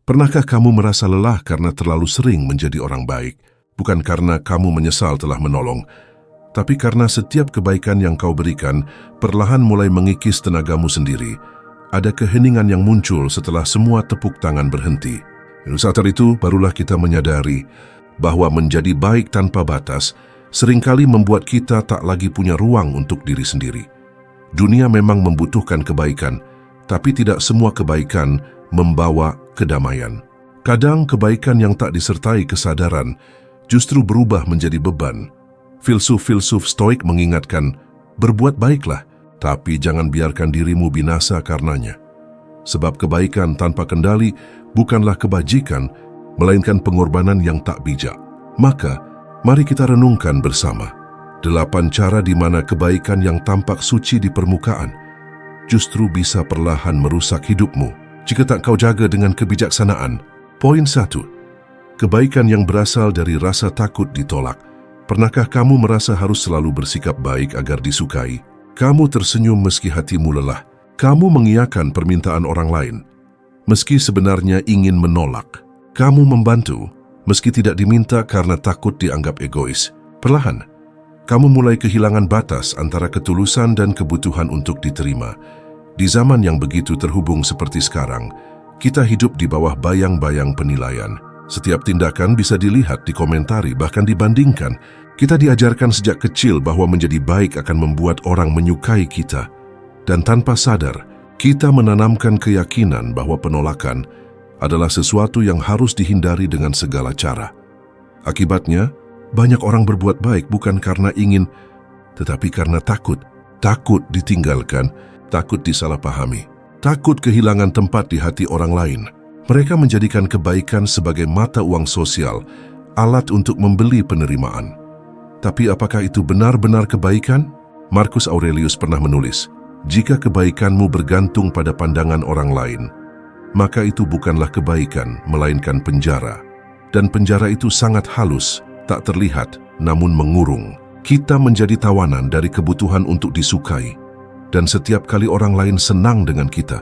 Pernahkah kamu merasa lelah karena terlalu sering menjadi orang baik? Bukan karena kamu menyesal telah menolong, tapi karena setiap kebaikan yang kau berikan perlahan mulai mengikis tenagamu sendiri. Ada keheningan yang muncul setelah semua tepuk tangan berhenti. Saat itu barulah kita menyadari bahwa menjadi baik tanpa batas seringkali membuat kita tak lagi punya ruang untuk diri sendiri. Dunia memang membutuhkan kebaikan, tapi tidak semua kebaikan membawa kedamaian. Kadang kebaikan yang tak disertai kesadaran justru berubah menjadi beban. Filsuf-filsuf Stoik mengingatkan, berbuat baiklah, tapi jangan biarkan dirimu binasa karenanya. Sebab kebaikan tanpa kendali bukanlah kebajikan, melainkan pengorbanan yang tak bijak. Maka, mari kita renungkan bersama 8 cara di mana kebaikan yang tampak suci di permukaan justru bisa perlahan merusak hidupmu jika tak kau jaga dengan kebijaksanaan. Poin 1. Kebaikan yang berasal dari rasa takut ditolak. Pernahkah kamu merasa harus selalu bersikap baik agar disukai? Kamu tersenyum meski hatimu lelah. Kamu mengiyakan permintaan orang lain, meski sebenarnya ingin menolak. Kamu membantu, meski tidak diminta karena takut dianggap egois. Perlahan, kamu mulai kehilangan batas antara ketulusan dan kebutuhan untuk diterima. Di zaman yang begitu terhubung seperti sekarang, kita hidup di bawah bayang-bayang penilaian. Setiap tindakan bisa dilihat, dikomentari, bahkan dibandingkan. Kita diajarkan sejak kecil bahwa menjadi baik akan membuat orang menyukai kita. Dan tanpa sadar, kita menanamkan keyakinan bahwa penolakan adalah sesuatu yang harus dihindari dengan segala cara. Akibatnya, banyak orang berbuat baik bukan karena ingin, tetapi karena takut. Takut ditinggalkan, takut disalahpahami, takut kehilangan tempat di hati orang lain. Mereka menjadikan kebaikan sebagai mata uang sosial, alat untuk membeli penerimaan. Tapi apakah itu benar-benar kebaikan? Marcus Aurelius pernah menulis, jika kebaikanmu bergantung pada pandangan orang lain, maka itu bukanlah kebaikan, melainkan penjara. Dan penjara itu sangat halus, tak terlihat, namun mengurung. Kita menjadi tawanan dari kebutuhan untuk disukai. Dan setiap kali orang lain senang dengan kita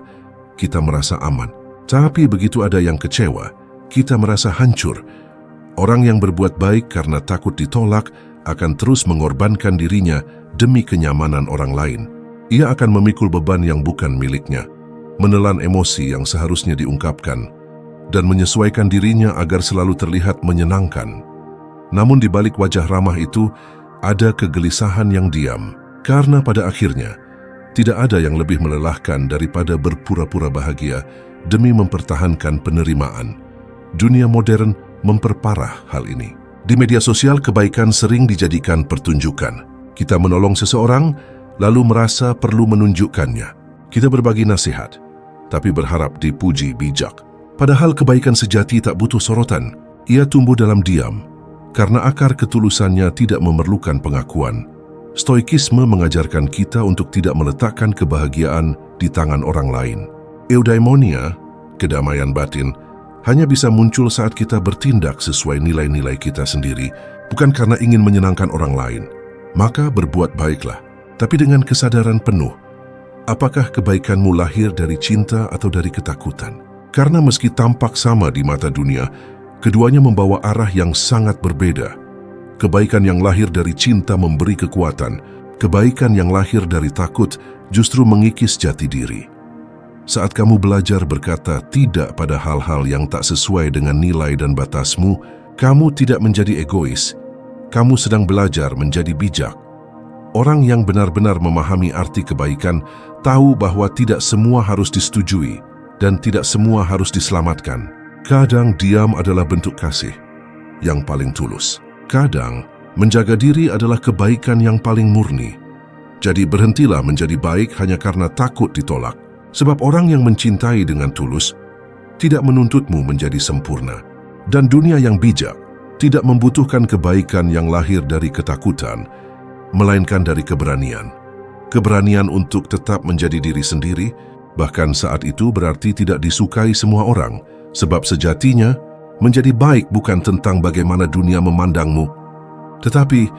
merasa aman. Tapi begitu ada yang kecewa, kita merasa hancur. Orang yang berbuat baik karena takut ditolak akan terus mengorbankan dirinya demi kenyamanan orang lain. Ia akan memikul beban yang bukan miliknya, menelan emosi yang seharusnya diungkapkan, dan menyesuaikan dirinya agar selalu terlihat menyenangkan. Namun di balik wajah ramah itu, ada kegelisahan yang diam. Karena pada akhirnya, tidak ada yang lebih melelahkan daripada berpura-pura bahagia demi mempertahankan penerimaan. Dunia modern memperparah hal ini. Di media sosial, kebaikan sering dijadikan pertunjukan. Kita menolong seseorang, lalu merasa perlu menunjukkannya. Kita berbagi nasihat, tapi berharap dipuji bijak. Padahal kebaikan sejati tak butuh sorotan. Ia tumbuh dalam diam, karena akar ketulusannya tidak memerlukan pengakuan. Stoikisme mengajarkan kita untuk tidak meletakkan kebahagiaan di tangan orang lain. Eudaimonia, kedamaian batin, hanya bisa muncul saat kita bertindak sesuai nilai-nilai kita sendiri, bukan karena ingin menyenangkan orang lain. Maka berbuat baiklah, tapi dengan kesadaran penuh. Apakah kebaikanmu lahir dari cinta atau dari ketakutan? Karena meski tampak sama di mata dunia, keduanya membawa arah yang sangat berbeda. Kebaikan yang lahir dari cinta memberi kekuatan, kebaikan yang lahir dari takut justru mengikis jati diri. Saat kamu belajar berkata tidak pada hal-hal yang tak sesuai dengan nilai dan batasmu, kamu tidak menjadi egois. Kamu sedang belajar menjadi bijak. Orang yang benar-benar memahami arti kebaikan tahu bahwa tidak semua harus disetujui dan tidak semua harus diselamatkan. Kadang diam adalah bentuk kasih yang paling tulus. Kadang menjaga diri adalah kebaikan yang paling murni. Jadi berhentilah menjadi baik hanya karena takut ditolak. Sebab orang yang mencintai dengan tulus tidak menuntutmu menjadi sempurna. Dan dunia yang bijak tidak membutuhkan kebaikan yang lahir dari ketakutan, melainkan dari keberanian. Keberanian untuk tetap menjadi diri sendiri, bahkan saat itu berarti tidak disukai semua orang. Sebab sejatinya, menjadi baik bukan tentang bagaimana dunia memandangmu, tetapi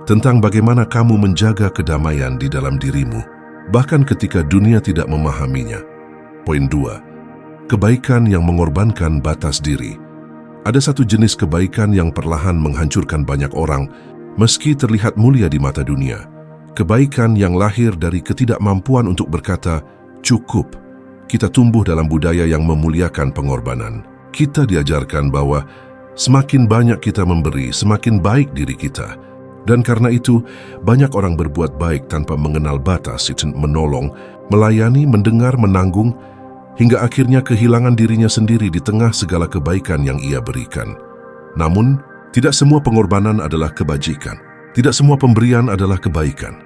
tentang bagaimana kamu menjaga kedamaian di dalam dirimu, bahkan ketika dunia tidak memahaminya. Poin 2. kebaikan yang mengorbankan batas diri. Ada satu jenis kebaikan yang perlahan menghancurkan banyak orang, meski terlihat mulia di mata dunia. Kebaikan yang lahir dari ketidakmampuan untuk berkata, cukup. Kita tumbuh dalam budaya yang memuliakan pengorbanan. Kita diajarkan bahwa semakin banyak kita memberi, semakin baik diri kita. Dan karena itu, banyak orang berbuat baik tanpa mengenal batas, menolong, melayani, mendengar, menanggung, hingga akhirnya kehilangan dirinya sendiri di tengah segala kebaikan yang ia berikan. Namun, tidak semua pengorbanan adalah kebajikan. Tidak semua pemberian adalah kebaikan.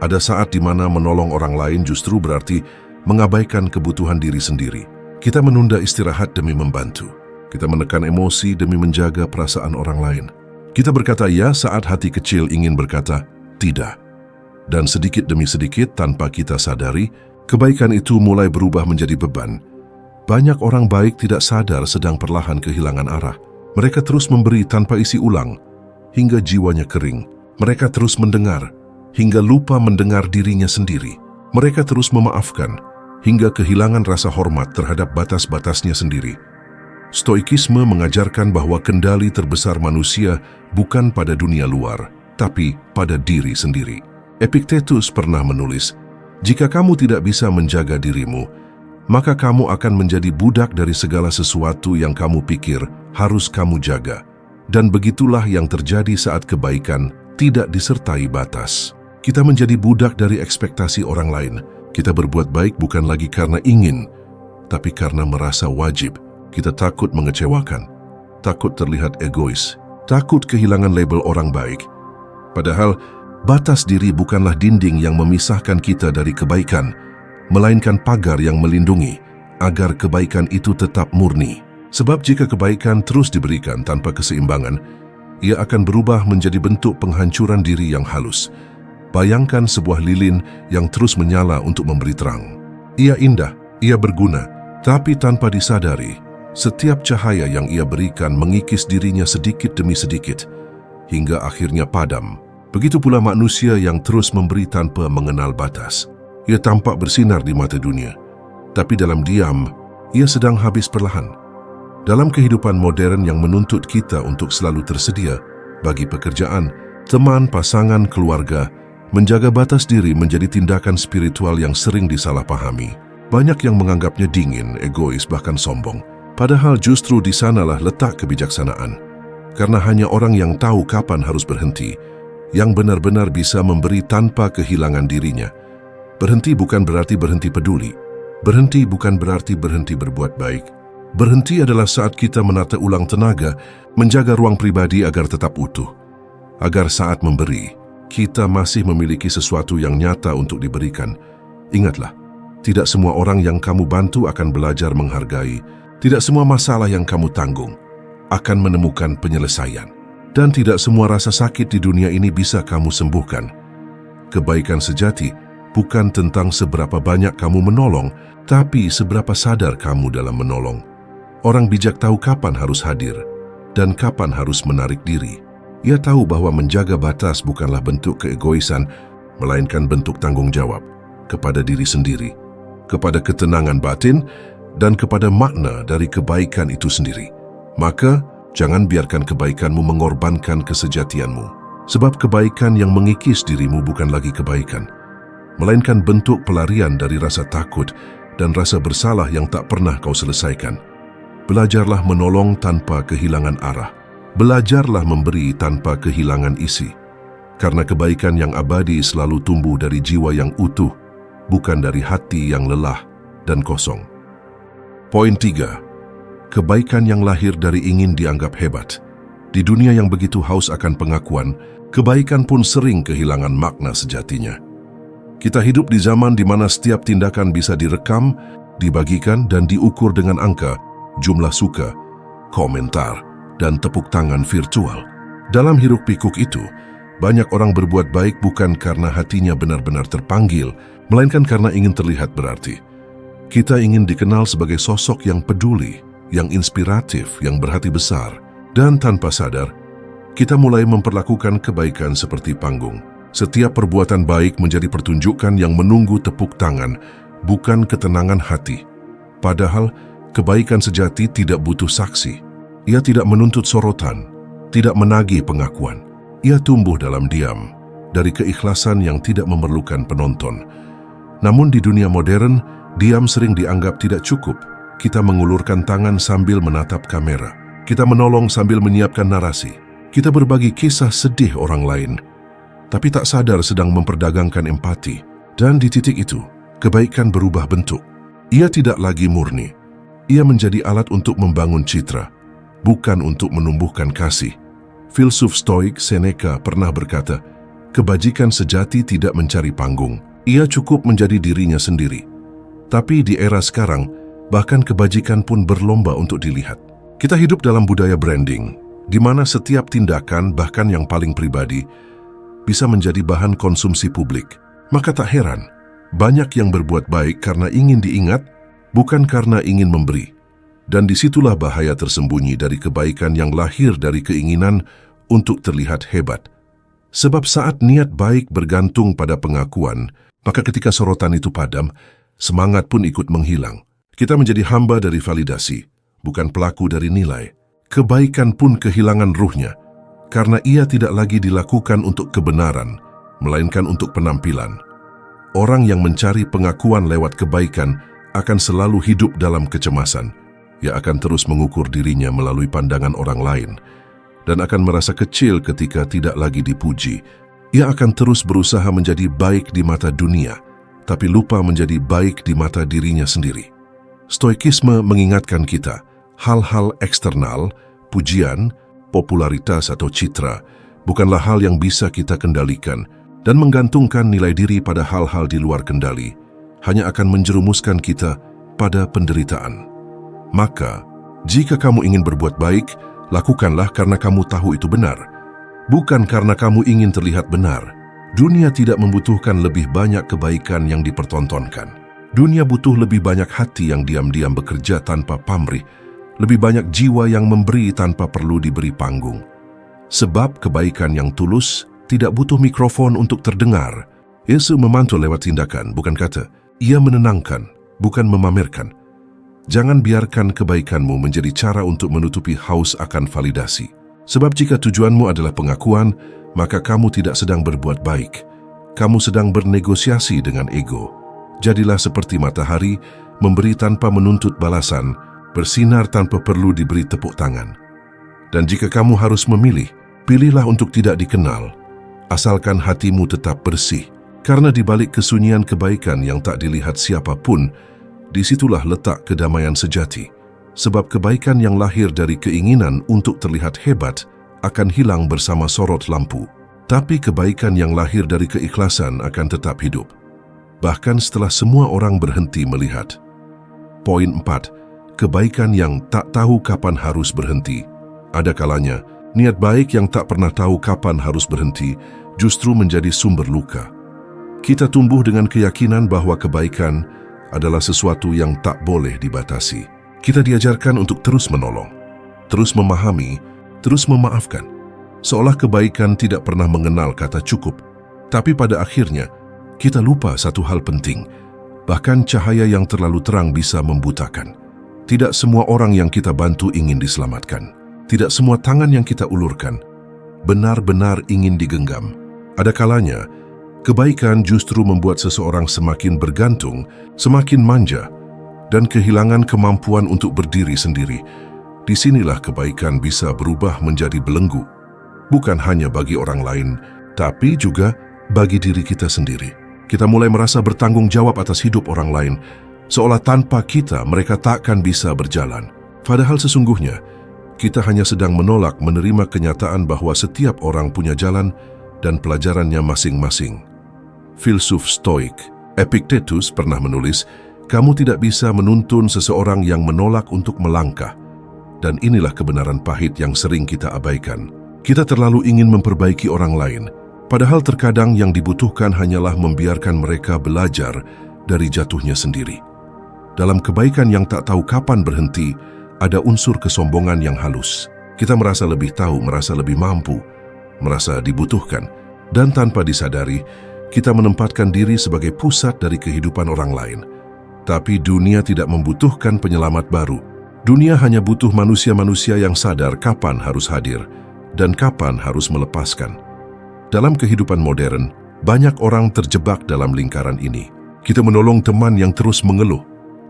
Ada saat di mana menolong orang lain justru berarti mengabaikan kebutuhan diri sendiri. Kita menunda istirahat demi membantu. Kita menekan emosi demi menjaga perasaan orang lain. Kita berkata ya saat hati kecil ingin berkata tidak. Dan sedikit demi sedikit tanpa kita sadari, kebaikan itu mulai berubah menjadi beban. Banyak orang baik tidak sadar sedang perlahan kehilangan arah. Mereka terus memberi tanpa isi ulang, hingga jiwanya kering. Mereka terus mendengar, hingga lupa mendengar dirinya sendiri. Mereka terus memaafkan, hingga kehilangan rasa hormat terhadap batas-batasnya sendiri. Stoikisme mengajarkan bahwa kendali terbesar manusia bukan pada dunia luar, tapi pada diri sendiri. Epictetus pernah menulis, "Jika kamu tidak bisa menjaga dirimu, maka kamu akan menjadi budak dari segala sesuatu yang kamu pikir harus kamu jaga." Dan begitulah yang terjadi saat kebaikan tidak disertai batas. Kita menjadi budak dari ekspektasi orang lain. Kita berbuat baik bukan lagi karena ingin, tapi karena merasa wajib. Kita takut mengecewakan, takut terlihat egois, takut kehilangan label orang baik. Padahal, batas diri bukanlah dinding yang memisahkan kita dari kebaikan, melainkan pagar yang melindungi agar kebaikan itu tetap murni. Sebab jika kebaikan terus diberikan tanpa keseimbangan, ia akan berubah menjadi bentuk penghancuran diri yang halus. Bayangkan sebuah lilin yang terus menyala untuk memberi terang. Ia indah, ia berguna, tapi tanpa disadari, setiap cahaya yang ia berikan mengikis dirinya sedikit demi sedikit, hingga akhirnya padam. Begitu pula manusia yang terus memberi tanpa mengenal batas. Ia tampak bersinar di mata dunia, tapi dalam diam, ia sedang habis perlahan. Dalam kehidupan modern yang menuntut kita untuk selalu tersedia bagi pekerjaan, teman, pasangan, keluarga, menjaga batas diri menjadi tindakan spiritual yang sering disalahpahami. Banyak yang menganggapnya dingin, egois, bahkan sombong. Padahal justru di sanalah letak kebijaksanaan. Karena hanya orang yang tahu kapan harus berhenti, yang benar-benar bisa memberi tanpa kehilangan dirinya. Berhenti bukan berarti berhenti peduli. Berhenti bukan berarti berhenti berbuat baik. Berhenti adalah saat kita menata ulang tenaga, menjaga ruang pribadi agar tetap utuh. Agar saat memberi, kita masih memiliki sesuatu yang nyata untuk diberikan. Ingatlah, tidak semua orang yang kamu bantu akan belajar menghargai. Tidak semua masalah yang kamu tanggung akan menemukan penyelesaian. Dan tidak semua rasa sakit di dunia ini bisa kamu sembuhkan. Kebaikan sejati bukan tentang seberapa banyak kamu menolong, tapi seberapa sadar kamu dalam menolong. Orang bijak tahu kapan harus hadir dan kapan harus menarik diri. Ia tahu bahwa menjaga batas bukanlah bentuk keegoisan, melainkan bentuk tanggung jawab kepada diri sendiri, kepada ketenangan batin, dan kepada makna dari kebaikan itu sendiri. Maka, jangan biarkan kebaikanmu mengorbankan kesejatianmu. Sebab kebaikan yang mengikis dirimu bukan lagi kebaikan, melainkan bentuk pelarian dari rasa takut dan rasa bersalah yang tak pernah kau selesaikan. Belajarlah menolong tanpa kehilangan arah. Belajarlah memberi tanpa kehilangan isi. Karena kebaikan yang abadi selalu tumbuh dari jiwa yang utuh, bukan dari hati yang lelah dan kosong. Poin 3. Kebaikan yang lahir dari ingin dianggap hebat. Di dunia yang begitu haus akan pengakuan, kebaikan pun sering kehilangan makna sejatinya. Kita hidup di zaman di mana setiap tindakan bisa direkam, dibagikan, dan diukur dengan angka, jumlah suka, komentar, dan tepuk tangan virtual. Dalam hiruk-pikuk itu, banyak orang berbuat baik bukan karena hatinya benar-benar terpanggil, melainkan karena ingin terlihat berarti. Kita ingin dikenal sebagai sosok yang peduli, yang inspiratif, yang berhati besar. Dan tanpa sadar, kita mulai memperlakukan kebaikan seperti panggung. Setiap perbuatan baik menjadi pertunjukan yang menunggu tepuk tangan, bukan ketenangan hati. Padahal, Kebaikan sejati tidak butuh saksi. Ia tidak menuntut sorotan, tidak menagih pengakuan. Ia tumbuh dalam diam, dari keikhlasan yang tidak memerlukan penonton. Namun di dunia modern, diam sering dianggap tidak cukup. Kita mengulurkan tangan sambil menatap kamera. Kita menolong sambil menyiapkan narasi. Kita berbagi kisah sedih orang lain, tapi tak sadar sedang memperdagangkan empati. Dan di titik itu, kebaikan berubah bentuk. Ia tidak lagi murni. Ia menjadi alat untuk membangun citra, bukan untuk menumbuhkan kasih. Filsuf Stoik Seneca pernah berkata, kebajikan sejati tidak mencari panggung. Ia cukup menjadi dirinya sendiri. Tapi di era sekarang, bahkan kebajikan pun berlomba untuk dilihat. Kita hidup dalam budaya branding, di mana setiap tindakan, bahkan yang paling pribadi, bisa menjadi bahan konsumsi publik. Maka tak heran, banyak yang berbuat baik karena ingin diingat, bukan karena ingin memberi. Dan disitulah bahaya tersembunyi dari kebaikan yang lahir dari keinginan untuk terlihat hebat. Sebab saat niat baik bergantung pada pengakuan, maka ketika sorotan itu padam, semangat pun ikut menghilang. Kita menjadi hamba dari validasi, bukan pelaku dari nilai. Kebaikan pun kehilangan ruhnya, karena ia tidak lagi dilakukan untuk kebenaran, melainkan untuk penampilan. Orang yang mencari pengakuan lewat kebaikan akan selalu hidup dalam kecemasan. Ia akan terus mengukur dirinya melalui pandangan orang lain dan akan merasa kecil ketika tidak lagi dipuji. Ia akan terus berusaha menjadi baik di mata dunia, tapi lupa menjadi baik di mata dirinya sendiri. Stoikisme mengingatkan kita, hal-hal eksternal, pujian, popularitas atau citra, bukanlah hal yang bisa kita kendalikan, dan menggantungkan nilai diri pada hal-hal di luar kendali hanya akan menjerumuskan kita pada penderitaan. Maka, jika kamu ingin berbuat baik, lakukanlah karena kamu tahu itu benar, bukan karena kamu ingin terlihat benar. Dunia tidak membutuhkan lebih banyak kebaikan yang dipertontonkan. Dunia butuh lebih banyak hati yang diam-diam bekerja tanpa pamrih, lebih banyak jiwa yang memberi tanpa perlu diberi panggung. Sebab kebaikan yang tulus tidak butuh mikrofon untuk terdengar. Yesus memantul lewat tindakan, bukan kata. Ia menenangkan, bukan memamerkan. Jangan biarkan kebaikanmu menjadi cara untuk menutupi haus akan validasi. Sebab jika tujuanmu adalah pengakuan, maka kamu tidak sedang berbuat baik. Kamu sedang bernegosiasi dengan ego. Jadilah seperti matahari, memberi tanpa menuntut balasan, bersinar tanpa perlu diberi tepuk tangan. Dan jika kamu harus memilih, pilihlah untuk tidak dikenal, asalkan hatimu tetap bersih. Karena di balik kesunyian kebaikan yang tak dilihat siapapun, disitulah letak kedamaian sejati. Sebab kebaikan yang lahir dari keinginan untuk terlihat hebat akan hilang bersama sorot lampu. Tapi kebaikan yang lahir dari keikhlasan akan tetap hidup, bahkan setelah semua orang berhenti melihat. Poin 4. Kebaikan yang tak tahu kapan harus berhenti. Ada kalanya, niat baik yang tak pernah tahu kapan harus berhenti justru menjadi sumber luka. Kita tumbuh dengan keyakinan bahwa kebaikan adalah sesuatu yang tak boleh dibatasi. Kita diajarkan untuk terus menolong, terus memahami, terus memaafkan. Seolah kebaikan tidak pernah mengenal kata cukup. Tapi pada akhirnya, kita lupa satu hal penting. Bahkan cahaya yang terlalu terang bisa membutakan. Tidak semua orang yang kita bantu ingin diselamatkan. Tidak semua tangan yang kita ulurkan benar-benar ingin digenggam. Ada kalanya, kebaikan justru membuat seseorang semakin bergantung, semakin manja, dan kehilangan kemampuan untuk berdiri sendiri. Disinilah kebaikan bisa berubah menjadi belenggu, bukan hanya bagi orang lain, tapi juga bagi diri kita sendiri. Kita mulai merasa bertanggung jawab atas hidup orang lain, seolah tanpa kita mereka takkan bisa berjalan. Padahal sesungguhnya, kita hanya sedang menolak menerima kenyataan bahwa setiap orang punya jalan dan pelajarannya masing-masing. Filsuf Stoik Epictetus pernah menulis, kamu tidak bisa menuntun seseorang yang menolak untuk melangkah. Dan inilah kebenaran pahit yang sering kita abaikan. Kita terlalu ingin memperbaiki orang lain, padahal terkadang yang dibutuhkan hanyalah membiarkan mereka belajar dari jatuhnya sendiri. Dalam kebaikan yang tak tahu kapan berhenti, ada unsur kesombongan yang halus. Kita merasa lebih tahu, merasa lebih mampu, merasa dibutuhkan, dan tanpa disadari, kita menempatkan diri sebagai pusat dari kehidupan orang lain. Tapi dunia tidak membutuhkan penyelamat baru. Dunia hanya butuh manusia-manusia yang sadar kapan harus hadir dan kapan harus melepaskan. Dalam kehidupan modern, banyak orang terjebak dalam lingkaran ini. Kita menolong teman yang terus mengeluh,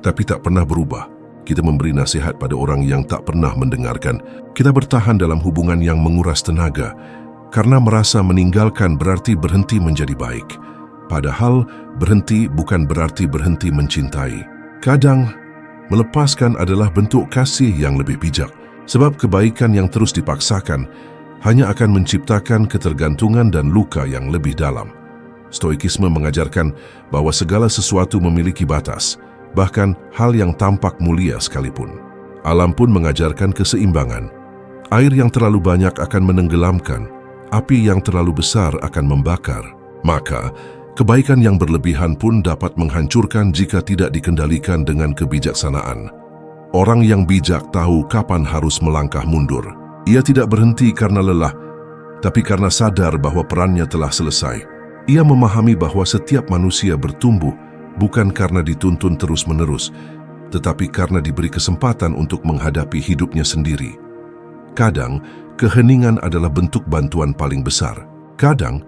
tapi tak pernah berubah. Kita memberi nasihat pada orang yang tak pernah mendengarkan. Kita bertahan dalam hubungan yang menguras tenaga, karena merasa meninggalkan berarti berhenti menjadi baik. Padahal berhenti bukan berarti berhenti mencintai. Kadang, melepaskan adalah bentuk kasih yang lebih bijak, sebab kebaikan yang terus dipaksakan hanya akan menciptakan ketergantungan dan luka yang lebih dalam. Stoikisme mengajarkan bahwa segala sesuatu memiliki batas, bahkan hal yang tampak mulia sekalipun. Alam pun mengajarkan keseimbangan. Air yang terlalu banyak akan menenggelamkan, api yang terlalu besar akan membakar. Maka, kebaikan yang berlebihan pun dapat menghancurkan jika tidak dikendalikan dengan kebijaksanaan. Orang yang bijak tahu kapan harus melangkah mundur. Ia tidak berhenti karena lelah, tapi karena sadar bahwa perannya telah selesai. Ia memahami bahwa setiap manusia bertumbuh bukan karena dituntun terus-menerus, tetapi karena diberi kesempatan untuk menghadapi hidupnya sendiri. Kadang, keheningan adalah bentuk bantuan paling besar. Kadang,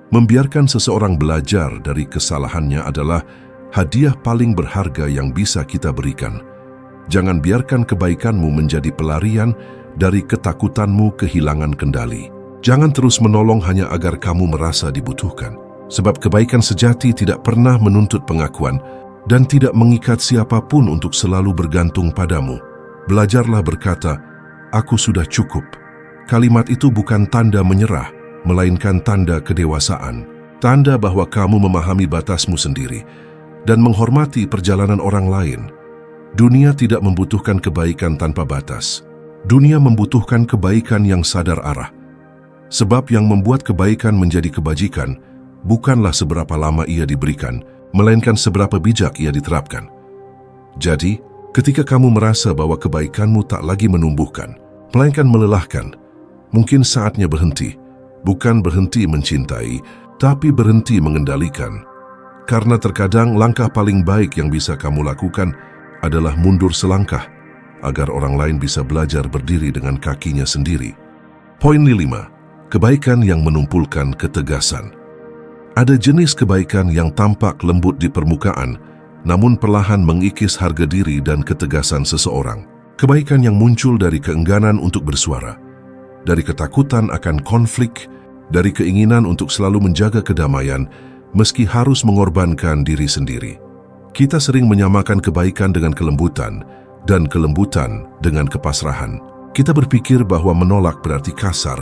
membiarkan seseorang belajar dari kesalahannya adalah hadiah paling berharga yang bisa kita berikan. Jangan biarkan kebaikanmu menjadi pelarian dari ketakutanmu kehilangan kendali. Jangan terus menolong hanya agar kamu merasa dibutuhkan. Sebab kebaikan sejati tidak pernah menuntut pengakuan dan tidak mengikat siapapun untuk selalu bergantung padamu. Belajarlah berkata, "Aku sudah cukup." Kalimat itu bukan tanda menyerah, melainkan tanda kedewasaan. Tanda bahwa kamu memahami batasmu sendiri dan menghormati perjalanan orang lain. Dunia tidak membutuhkan kebaikan tanpa batas. Dunia membutuhkan kebaikan yang sadar arah. Sebab yang membuat kebaikan menjadi kebajikan bukanlah seberapa lama ia diberikan, melainkan seberapa bijak ia diterapkan. Jadi, ketika kamu merasa bahwa kebaikanmu tak lagi menumbuhkan, melainkan melelahkan, mungkin saatnya berhenti. Bukan berhenti mencintai, tapi berhenti mengendalikan. Karena terkadang langkah paling baik yang bisa kamu lakukan adalah mundur selangkah, agar orang lain bisa belajar berdiri dengan kakinya sendiri. Poin 5. Kebaikan yang menumpulkan ketegasan. Ada jenis kebaikan yang tampak lembut di permukaan, namun perlahan mengikis harga diri dan ketegasan seseorang. Kebaikan yang muncul dari keengganan untuk bersuara, dari ketakutan akan konflik, dari keinginan untuk selalu menjaga kedamaian, meski harus mengorbankan diri sendiri. Kita sering menyamakan kebaikan dengan kelembutan, dan kelembutan dengan kepasrahan. Kita berpikir bahwa menolak berarti kasar,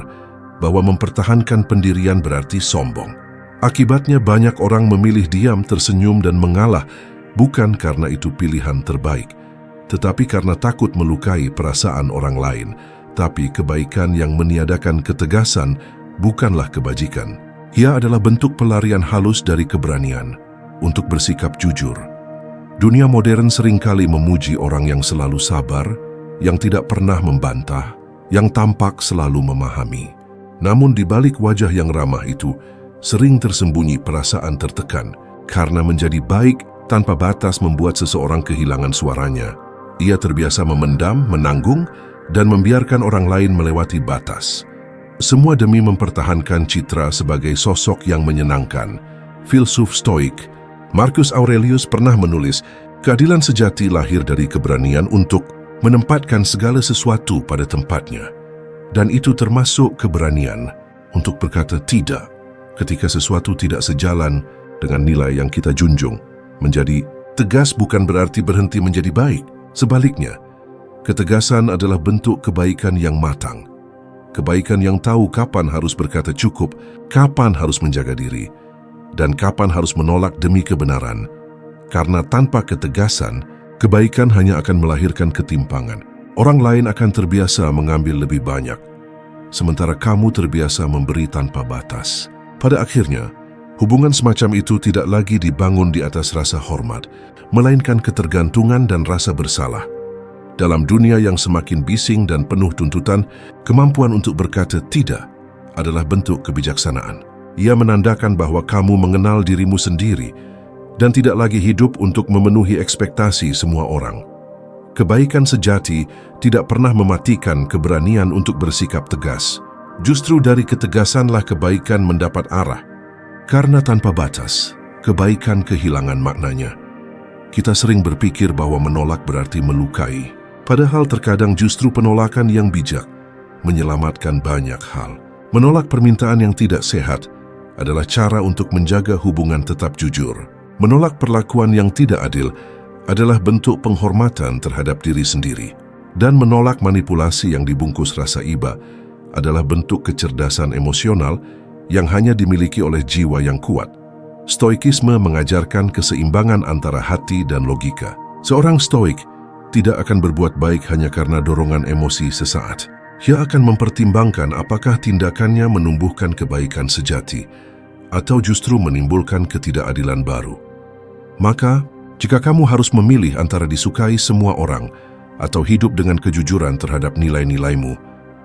bahwa mempertahankan pendirian berarti sombong. Akibatnya banyak orang memilih diam, tersenyum dan mengalah, bukan karena itu pilihan terbaik, tetapi karena takut melukai perasaan orang lain. Tapi kebaikan yang meniadakan ketegasan bukanlah kebajikan. Ia adalah bentuk pelarian halus dari keberanian untuk bersikap jujur. Dunia modern seringkali memuji orang yang selalu sabar, yang tidak pernah membantah, yang tampak selalu memahami. Namun di balik wajah yang ramah itu, sering tersembunyi perasaan tertekan, karena menjadi baik tanpa batas membuat seseorang kehilangan suaranya. Ia terbiasa memendam, menanggung, dan membiarkan orang lain melewati batas. Semua demi mempertahankan citra sebagai sosok yang menyenangkan. Filsuf Stoik Marcus Aurelius pernah menulis, keadilan sejati lahir dari keberanian untuk menempatkan segala sesuatu pada tempatnya. Dan itu termasuk keberanian untuk berkata tidak ketika sesuatu tidak sejalan dengan nilai yang kita junjung. Menjadi tegas bukan berarti berhenti menjadi baik. Sebaliknya, ketegasan adalah bentuk kebaikan yang matang. Kebaikan yang tahu kapan harus berkata cukup, kapan harus menjaga diri, dan kapan harus menolak demi kebenaran. Karena tanpa ketegasan, kebaikan hanya akan melahirkan ketimpangan. Orang lain akan terbiasa mengambil lebih banyak, sementara kamu terbiasa memberi tanpa batas. Pada akhirnya, hubungan semacam itu tidak lagi dibangun di atas rasa hormat, melainkan ketergantungan dan rasa bersalah. Dalam dunia yang semakin bising dan penuh tuntutan, kemampuan untuk berkata tidak adalah bentuk kebijaksanaan. Ia menandakan bahwa kamu mengenal dirimu sendiri dan tidak lagi hidup untuk memenuhi ekspektasi semua orang. Kebaikan sejati tidak pernah mematikan keberanian untuk bersikap tegas. Justru dari ketegasanlah kebaikan mendapat arah. Karena tanpa batas, kebaikan kehilangan maknanya. Kita sering berpikir bahwa menolak berarti melukai, padahal terkadang justru penolakan yang bijak menyelamatkan banyak hal. Menolak permintaan yang tidak sehat adalah cara untuk menjaga hubungan tetap jujur. Menolak perlakuan yang tidak adil adalah bentuk penghormatan terhadap diri sendiri. Dan menolak manipulasi yang dibungkus rasa iba adalah bentuk kecerdasan emosional yang hanya dimiliki oleh jiwa yang kuat. Stoikisme mengajarkan keseimbangan antara hati dan logika. Seorang stoik tidak akan berbuat baik hanya karena dorongan emosi sesaat. Ia akan mempertimbangkan apakah tindakannya menumbuhkan kebaikan sejati atau justru menimbulkan ketidakadilan baru. Maka, jika kamu harus memilih antara disukai semua orang atau hidup dengan kejujuran terhadap nilai-nilaimu,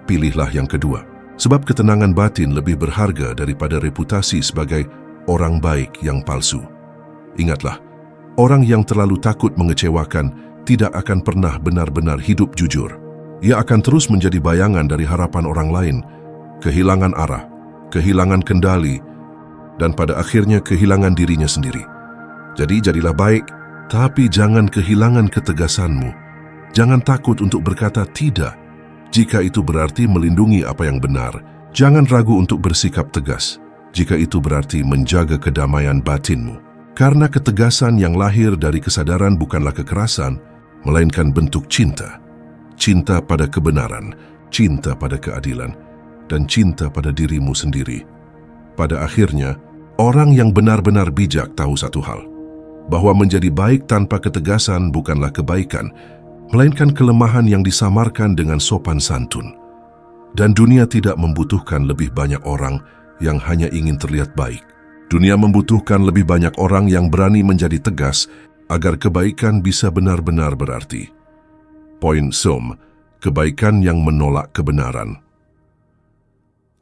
pilihlah yang kedua. Sebab ketenangan batin lebih berharga daripada reputasi sebagai orang baik yang palsu. Ingatlah, orang yang terlalu takut mengecewakan tidak akan pernah benar-benar hidup jujur. Ia akan terus menjadi bayangan dari harapan orang lain, kehilangan arah, kehilangan kendali, dan pada akhirnya kehilangan dirinya sendiri. Jadi jadilah baik, tapi jangan kehilangan ketegasanmu. Jangan takut untuk berkata tidak jika itu berarti melindungi apa yang benar. Jangan ragu untuk bersikap tegas jika itu berarti menjaga kedamaian batinmu. Karena ketegasan yang lahir dari kesadaran bukanlah kekerasan, melainkan bentuk cinta. Cinta pada kebenaran, cinta pada keadilan, dan cinta pada dirimu sendiri. Pada akhirnya, orang yang benar-benar bijak tahu satu hal, bahwa menjadi baik tanpa ketegasan bukanlah kebaikan, melainkan kelemahan yang disamarkan dengan sopan santun. Dan dunia tidak membutuhkan lebih banyak orang yang hanya ingin terlihat baik. Dunia membutuhkan lebih banyak orang yang berani menjadi tegas agar kebaikan bisa benar-benar berarti. Poin sum, kebaikan yang menolak kebenaran.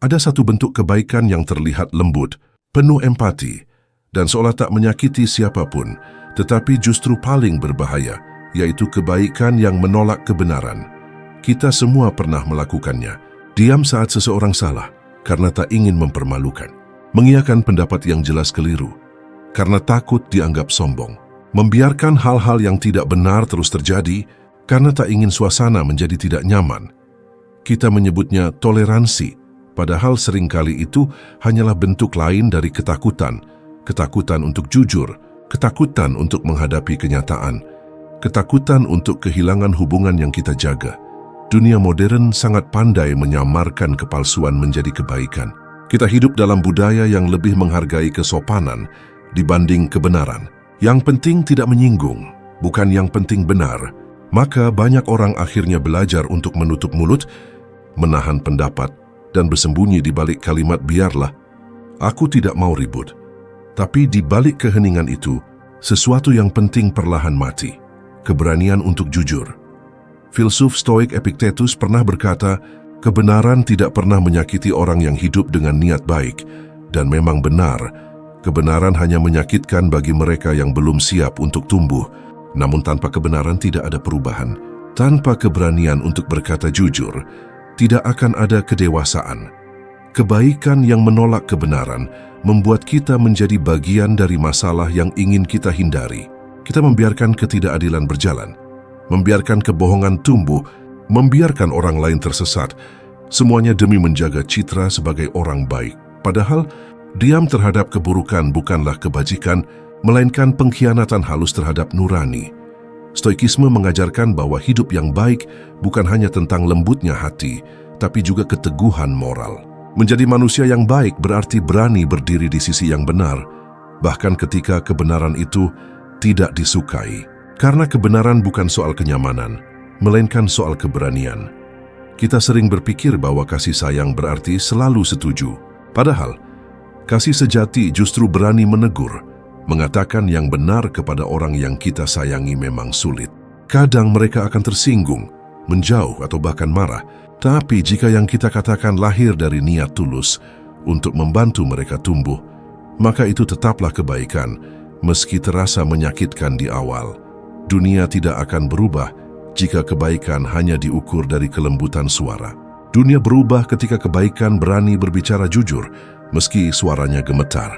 Ada satu bentuk kebaikan yang terlihat lembut, penuh empati, dan seolah tak menyakiti siapapun, tetapi justru paling berbahaya, yaitu kebaikan yang menolak kebenaran. Kita semua pernah melakukannya. Diam saat seseorang salah, karena tak ingin mempermalukan. Mengiyakan pendapat yang jelas keliru, karena takut dianggap sombong. Membiarkan hal-hal yang tidak benar terus terjadi, karena tak ingin suasana menjadi tidak nyaman. Kita menyebutnya toleransi, padahal seringkali itu hanyalah bentuk lain dari ketakutan. Ketakutan untuk jujur, ketakutan untuk menghadapi kenyataan, ketakutan untuk kehilangan hubungan yang kita jaga. Dunia modern sangat pandai menyamarkan kepalsuan menjadi kebaikan. Kita hidup dalam budaya yang lebih menghargai kesopanan dibanding kebenaran. Yang penting tidak menyinggung, bukan yang penting benar. Maka banyak orang akhirnya belajar untuk menutup mulut, menahan pendapat, dan bersembunyi di balik kalimat biarlah. Aku tidak mau ribut. Tapi di balik keheningan itu, sesuatu yang penting perlahan mati. Keberanian untuk jujur. Filsuf Stoik Epictetus pernah berkata, kebenaran tidak pernah menyakiti orang yang hidup dengan niat baik. Dan memang benar, kebenaran hanya menyakitkan bagi mereka yang belum siap untuk tumbuh. Namun tanpa kebenaran tidak ada perubahan. Tanpa keberanian untuk berkata jujur, tidak akan ada kedewasaan. Kebaikan yang menolak kebenaran membuat kita menjadi bagian dari masalah yang ingin kita hindari. Kita membiarkan ketidakadilan berjalan, membiarkan kebohongan tumbuh, membiarkan orang lain tersesat, semuanya demi menjaga citra sebagai orang baik. Padahal, diam terhadap keburukan bukanlah kebajikan, melainkan pengkhianatan halus terhadap nurani. Stoikisme mengajarkan bahwa hidup yang baik bukan hanya tentang lembutnya hati, tapi juga keteguhan moral. Menjadi manusia yang baik berarti berani berdiri di sisi yang benar, bahkan ketika kebenaran itu tidak disukai. Karena kebenaran bukan soal kenyamanan, melainkan soal keberanian. Kita sering berpikir bahwa kasih sayang berarti selalu setuju. Padahal, kasih sejati justru berani menegur, mengatakan yang benar kepada orang yang kita sayangi memang sulit. Kadang mereka akan tersinggung, menjauh atau bahkan marah. Tapi jika yang kita katakan lahir dari niat tulus untuk membantu mereka tumbuh, maka itu tetaplah kebaikan, meski terasa menyakitkan di awal. Dunia tidak akan berubah jika kebaikan hanya diukur dari kelembutan suara. Dunia berubah ketika kebaikan berani berbicara jujur, meski suaranya gemetar.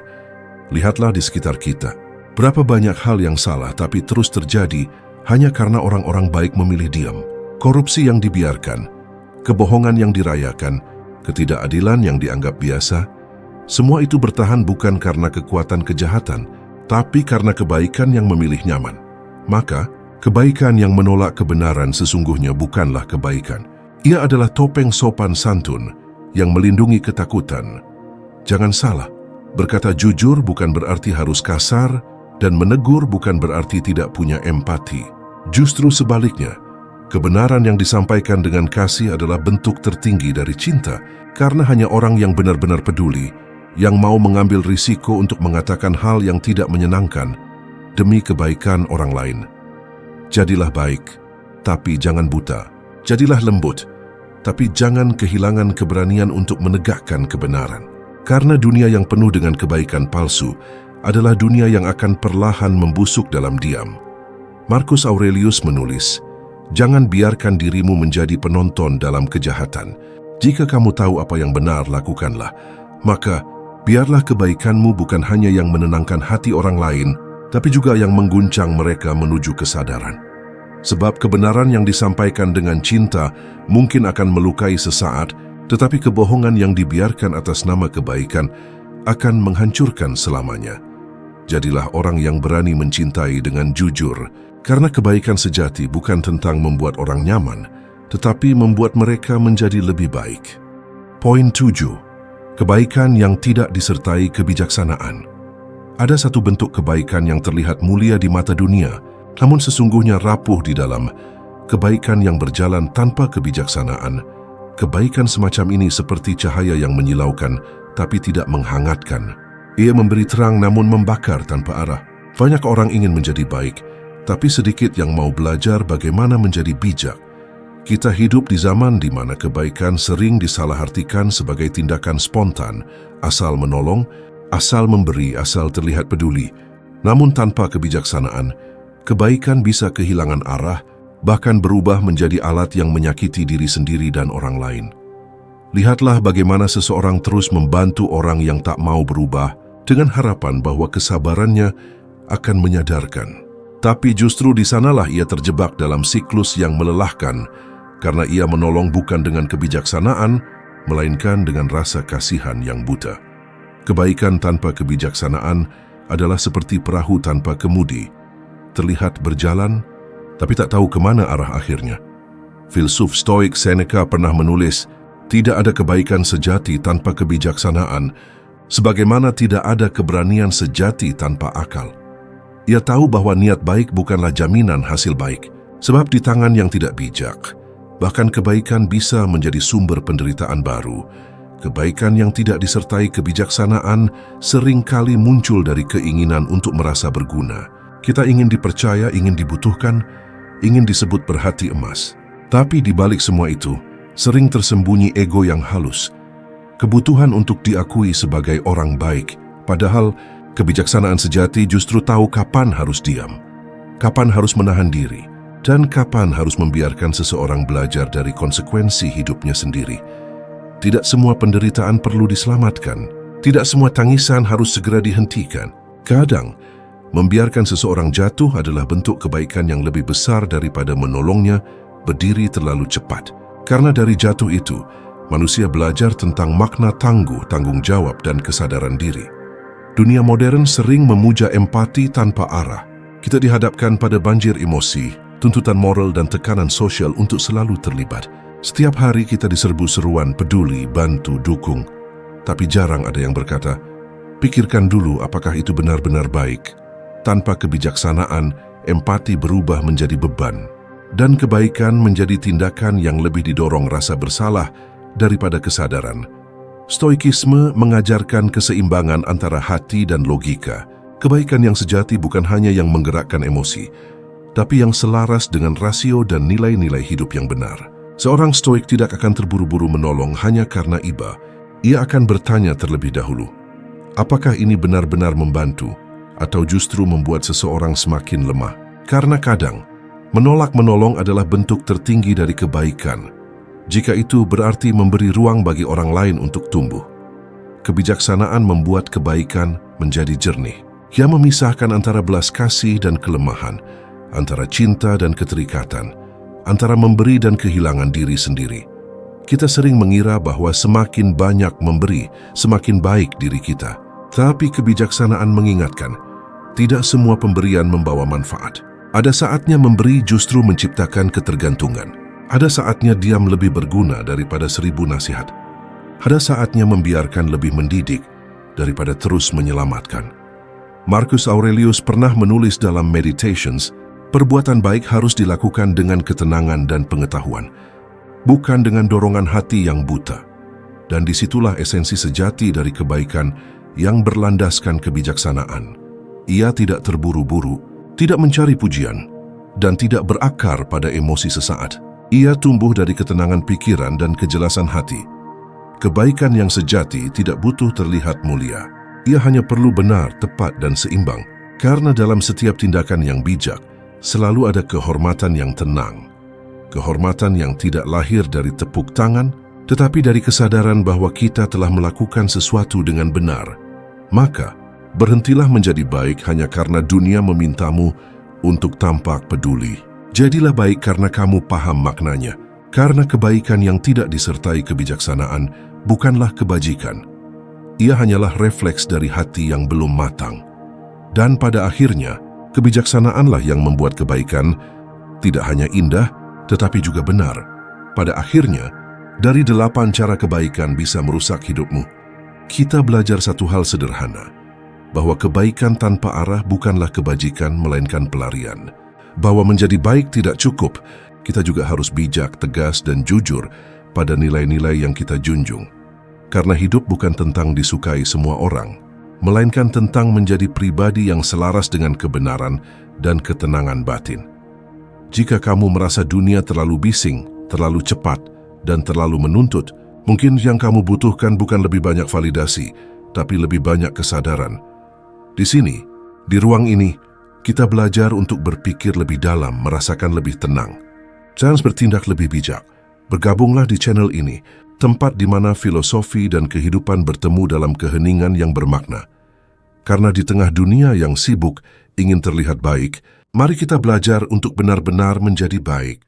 Lihatlah di sekitar kita. Berapa banyak hal yang salah tapi terus terjadi hanya karena orang-orang baik memilih diam. Korupsi yang dibiarkan, kebohongan yang dirayakan, ketidakadilan yang dianggap biasa, semua itu bertahan bukan karena kekuatan kejahatan, tapi karena kebaikan yang memilih nyaman. Maka, kebaikan yang menolak kebenaran sesungguhnya bukanlah kebaikan. Ia adalah topeng sopan santun yang melindungi ketakutan. Jangan salah, berkata jujur bukan berarti harus kasar, dan menegur bukan berarti tidak punya empati. Justru sebaliknya, kebenaran yang disampaikan dengan kasih adalah bentuk tertinggi dari cinta, karena hanya orang yang benar-benar peduli, yang mau mengambil risiko untuk mengatakan hal yang tidak menyenangkan demi kebaikan orang lain. Jadilah baik, tapi jangan buta. Jadilah lembut, tapi jangan kehilangan keberanian untuk menegakkan kebenaran. Karena dunia yang penuh dengan kebaikan palsu adalah dunia yang akan perlahan membusuk dalam diam. Marcus Aurelius menulis, "Jangan biarkan dirimu menjadi penonton dalam kejahatan. Jika kamu tahu apa yang benar, lakukanlah. Maka, biarlah kebaikanmu bukan hanya yang menenangkan hati orang lain, tapi juga yang mengguncang mereka menuju kesadaran. Sebab kebenaran yang disampaikan dengan cinta mungkin akan melukai sesaat, tetapi kebohongan yang dibiarkan atas nama kebaikan akan menghancurkan selamanya. Jadilah orang yang berani mencintai dengan jujur, karena kebaikan sejati bukan tentang membuat orang nyaman, tetapi membuat mereka menjadi lebih baik." Poin 7. Kebaikan yang tidak disertai kebijaksanaan. Ada satu bentuk kebaikan yang terlihat mulia di mata dunia, namun sesungguhnya rapuh di dalam. Kebaikan yang berjalan tanpa kebijaksanaan. Kebaikan semacam ini seperti cahaya yang menyilaukan, tapi tidak menghangatkan. Ia memberi terang namun membakar tanpa arah. Banyak orang ingin menjadi baik, tapi sedikit yang mau belajar bagaimana menjadi bijak. Kita hidup di zaman di mana kebaikan sering disalahartikan sebagai tindakan spontan, asal menolong, asal memberi, asal terlihat peduli. Namun tanpa kebijaksanaan, kebaikan bisa kehilangan arah, bahkan berubah menjadi alat yang menyakiti diri sendiri dan orang lain. Lihatlah bagaimana seseorang terus membantu orang yang tak mau berubah dengan harapan bahwa kesabarannya akan menyadarkan. Tapi justru di sanalah ia terjebak dalam siklus yang melelahkan, karena ia menolong bukan dengan kebijaksanaan, melainkan dengan rasa kasihan yang buta. Kebaikan tanpa kebijaksanaan adalah seperti perahu tanpa kemudi. Terlihat berjalan, tapi tak tahu kemana arah akhirnya. Filsuf Stoik Seneca pernah menulis, "Tidak ada kebaikan sejati tanpa kebijaksanaan, sebagaimana tidak ada keberanian sejati tanpa akal." Ia tahu bahwa niat baik bukanlah jaminan hasil baik, sebab di tangan yang tidak bijak, bahkan kebaikan bisa menjadi sumber penderitaan baru. Kebaikan yang tidak disertai kebijaksanaan seringkali muncul dari keinginan untuk merasa berguna. Kita ingin dipercaya, ingin dibutuhkan, ingin disebut berhati emas. Tapi di balik semua itu, sering tersembunyi ego yang halus. Kebutuhan untuk diakui sebagai orang baik, padahal kebijaksanaan sejati justru tahu kapan harus diam, kapan harus menahan diri, dan kapan harus membiarkan seseorang belajar dari konsekuensi hidupnya sendiri. Tidak semua penderitaan perlu diselamatkan. Tidak semua tangisan harus segera dihentikan. Kadang, membiarkan seseorang jatuh adalah bentuk kebaikan yang lebih besar daripada menolongnya berdiri terlalu cepat. Karena dari jatuh itu, manusia belajar tentang makna tanggung jawab dan kesadaran diri. Dunia modern sering memuja empati tanpa arah. Kita dihadapkan pada banjir emosi, tuntutan moral dan tekanan sosial untuk selalu terlibat. Setiap hari kita diserbu seruan peduli, bantu, dukung. Tapi jarang ada yang berkata, pikirkan dulu apakah itu benar-benar baik. Tanpa kebijaksanaan, empati berubah menjadi beban. Dan kebaikan menjadi tindakan yang lebih didorong rasa bersalah daripada kesadaran. Stoikisme mengajarkan keseimbangan antara hati dan logika. Kebaikan yang sejati bukan hanya yang menggerakkan emosi, tapi yang selaras dengan rasio dan nilai-nilai hidup yang benar. Seorang stoik tidak akan terburu-buru menolong hanya karena iba. Ia akan bertanya terlebih dahulu, apakah ini benar-benar membantu atau justru membuat seseorang semakin lemah. Karena kadang, menolak menolong adalah bentuk tertinggi dari kebaikan, jika itu berarti memberi ruang bagi orang lain untuk tumbuh. Kebijaksanaan membuat kebaikan menjadi jernih. Ia memisahkan antara belas kasih dan kelemahan, antara cinta dan keterikatan, antara memberi dan kehilangan diri sendiri. Kita sering mengira bahwa semakin banyak memberi, semakin baik diri kita. Tapi kebijaksanaan mengingatkan, tidak semua pemberian membawa manfaat. Ada saatnya memberi justru menciptakan ketergantungan. Ada saatnya diam lebih berguna daripada 1000 nasihat. Ada saatnya membiarkan lebih mendidik daripada terus menyelamatkan. Marcus Aurelius pernah menulis dalam Meditations, perbuatan baik harus dilakukan dengan ketenangan dan pengetahuan, bukan dengan dorongan hati yang buta. Dan disitulah esensi sejati dari kebaikan yang berlandaskan kebijaksanaan. Ia tidak terburu-buru, tidak mencari pujian, dan tidak berakar pada emosi sesaat. Ia tumbuh dari ketenangan pikiran dan kejelasan hati. Kebaikan yang sejati tidak butuh terlihat mulia. Ia hanya perlu benar, tepat, dan seimbang. Karena dalam setiap tindakan yang bijak, selalu ada kehormatan yang tenang. Kehormatan yang tidak lahir dari tepuk tangan, tetapi dari kesadaran bahwa kita telah melakukan sesuatu dengan benar. Maka, berhentilah menjadi baik hanya karena dunia memintamu untuk tampak peduli. Jadilah baik karena kamu paham maknanya. Karena kebaikan yang tidak disertai kebijaksanaan bukanlah kebajikan. Ia hanyalah refleks dari hati yang belum matang. Dan pada akhirnya, kebijaksanaanlah yang membuat kebaikan tidak hanya indah, tetapi juga benar. Pada akhirnya, dari 8 cara kebaikan bisa merusak hidupmu, kita belajar satu hal sederhana, bahwa kebaikan tanpa arah bukanlah kebajikan, melainkan pelarian. Bahwa menjadi baik tidak cukup, kita juga harus bijak, tegas, dan jujur pada nilai-nilai yang kita junjung. Karena hidup bukan tentang disukai semua orang, melainkan tentang menjadi pribadi yang selaras dengan kebenaran dan ketenangan batin. Jika kamu merasa dunia terlalu bising, terlalu cepat, dan terlalu menuntut, mungkin yang kamu butuhkan bukan lebih banyak validasi, tapi lebih banyak kesadaran. Di sini, di ruang ini, kita belajar untuk berpikir lebih dalam, merasakan lebih tenang. Jangan bertindak lebih bijak. Bergabunglah di channel ini, tempat di mana filosofi dan kehidupan bertemu dalam keheningan yang bermakna. Karena di tengah dunia yang sibuk ingin terlihat baik, mari kita belajar untuk benar-benar menjadi baik.